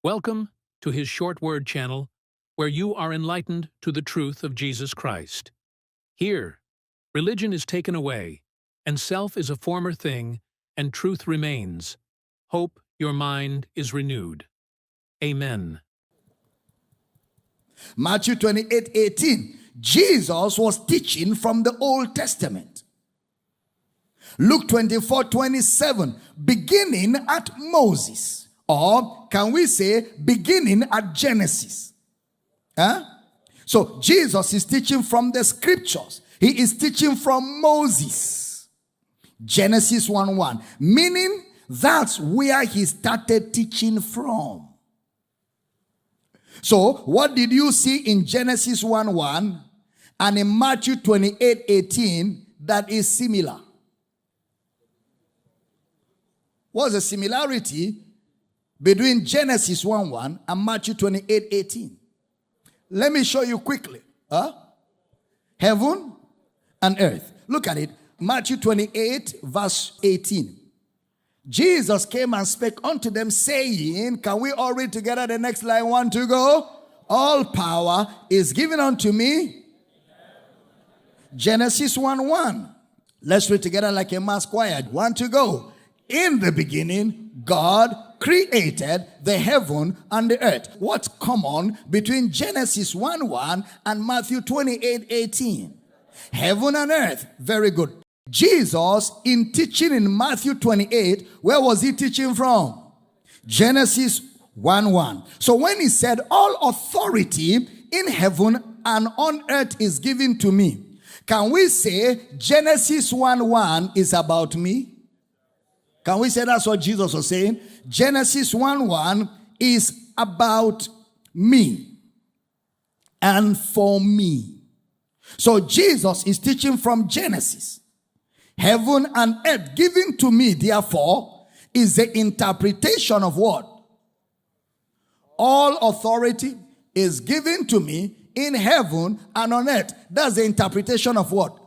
Welcome to his short word channel, where you are enlightened to the truth of Jesus Christ. Here, religion is taken away, and self is a former thing, and truth remains. Hope your mind is renewed. Amen. Matthew 28:18. Jesus was teaching from the Old Testament. Luke 24:27. Beginning at Moses. Or can we say beginning at Genesis? So Jesus is teaching from the scriptures. He is teaching from Moses. Genesis 1:1. Meaning that's where he started teaching from. So what did you see in Genesis 1:1 and in Matthew 28:18 that is similar? What's the similarity between Genesis 1:1 and Matthew 28:18? Let me show you quickly. Heaven and earth. Look at it. Matthew 28 verse 18. Jesus came and spake unto them, saying, can we all read together the next line? 1, 2, go. All power is given unto me. Genesis 1:1. Let's read together like a mass choir. 1, 2, go. In the beginning, God created the heaven and the earth. What's common between Genesis 1:1 and Matthew 28:18? Heaven and earth. Very good. Jesus, in teaching in Matthew 28, where was he teaching from? Genesis 1:1. So when he said, all authority in heaven and on earth is given to me, can we say Genesis 1:1 is about me? Can we say that's what Jesus was saying? Genesis 1:1 is about me and for me. So Jesus is teaching from Genesis. Heaven and earth given to me, therefore, is the interpretation of what? All authority is given to me in heaven and on earth. That's the interpretation of what?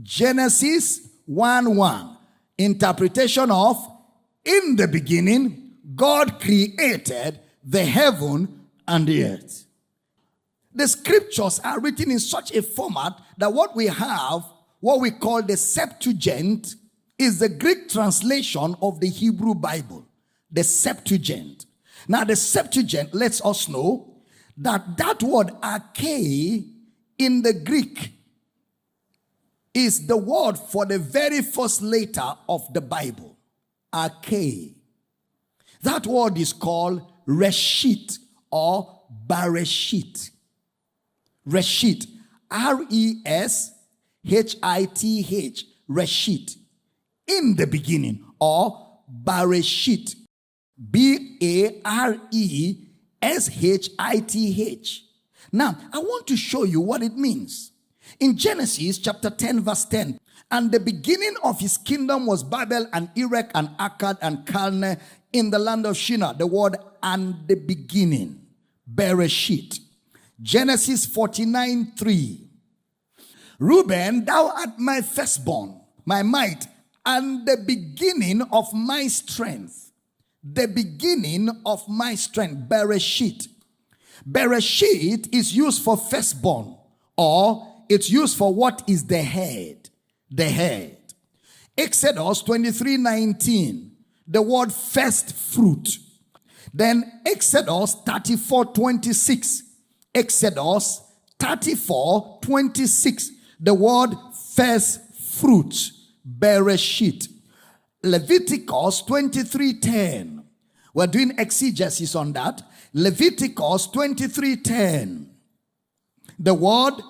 Genesis 1:1. Interpretation of, in the beginning, God created the heaven and the earth. The scriptures are written in such a format that what we have, what we call the Septuagint, is the Greek translation of the Hebrew Bible. The Septuagint. Now the Septuagint lets us know that that word arche in the Greek is the word for the very first letter of the Bible. Arche. That word is called Reshit or Bereshit. Reshit. R-E-S-H-I-T-H. Reshit. In the beginning. Or Bereshit. B-A-R-E-S-H-I-T-H. Now, I want to show you what it means. In Genesis chapter 10 verse 10, and the beginning of his kingdom was Babel and Erech and Akkad and Calneh in the land of Shinar. The word and the beginning. Bereshit. Genesis 49:3. Reuben, thou art my firstborn, my might, and the beginning of my strength. The beginning of my strength. Bereshit. Bereshit is used for firstborn, or it's used for what is the head. The head. Exodus 23:19. The word first fruit. Then Exodus 34:26. Exodus 34:26. The word first fruit. Bereshit. Leviticus 23:10. We're doing exegesis on that. Leviticus 23:10. The word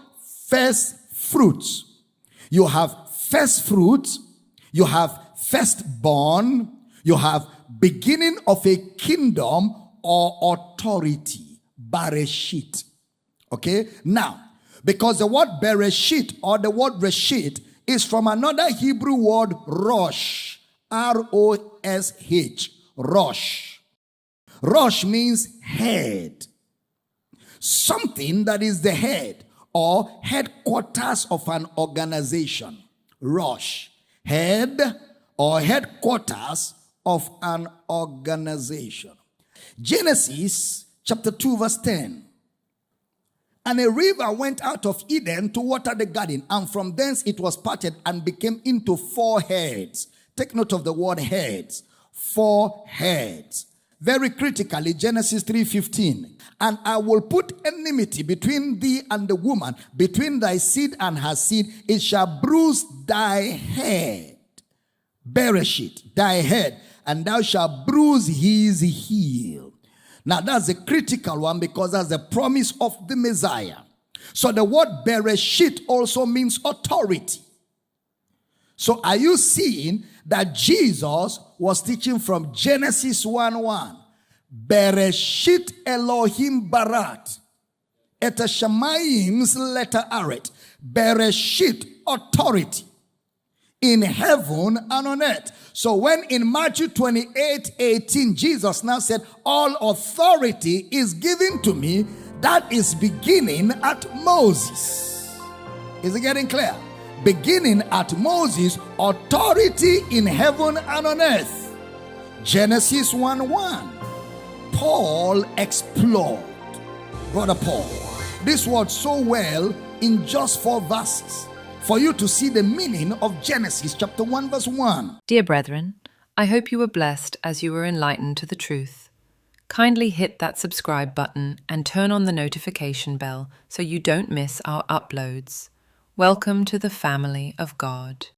first fruits. You have first fruits. You have firstborn. You have beginning of a kingdom or authority. Bereshit. Okay? Now, because the word Bereshit or the word Reshit is from another Hebrew word Rosh. R-O-S-H. Rosh. Rosh means head. Something that is the head or headquarters of an organization. Rosh. Head or headquarters of an organization. Genesis chapter 2 verse 10. And a river went out of Eden to water the garden, and from thence it was parted and became into 4 heads. Take note of the word heads. 4 heads. Very critically, Genesis 3:15. And I will put enmity between thee and the woman, between thy seed and her seed. It shall bruise thy head. Bereshit, thy head, and thou shalt bruise his heel. Now that's a critical one because that's the promise of the Messiah. So the word Bereshit also means authority. So are you seeing that Jesus was teaching from Genesis 1:1? Bereshit Elohim Barat. Et Shamayim's letter aret. Bereshit, authority in heaven and on earth. So when in Matthew 28:18, Jesus now said, all authority is given to me, that is beginning at Moses. Is it getting clear? Beginning at Moses, authority in heaven and on earth. Genesis 1:1. Paul explored. Brother Paul, this word so well in just 4 verses for you to see the meaning of Genesis chapter 1 verse 1. Dear brethren, I hope you were blessed as you were enlightened to the truth. Kindly hit that subscribe button and turn on the notification bell so you don't miss our uploads. Welcome to the family of God.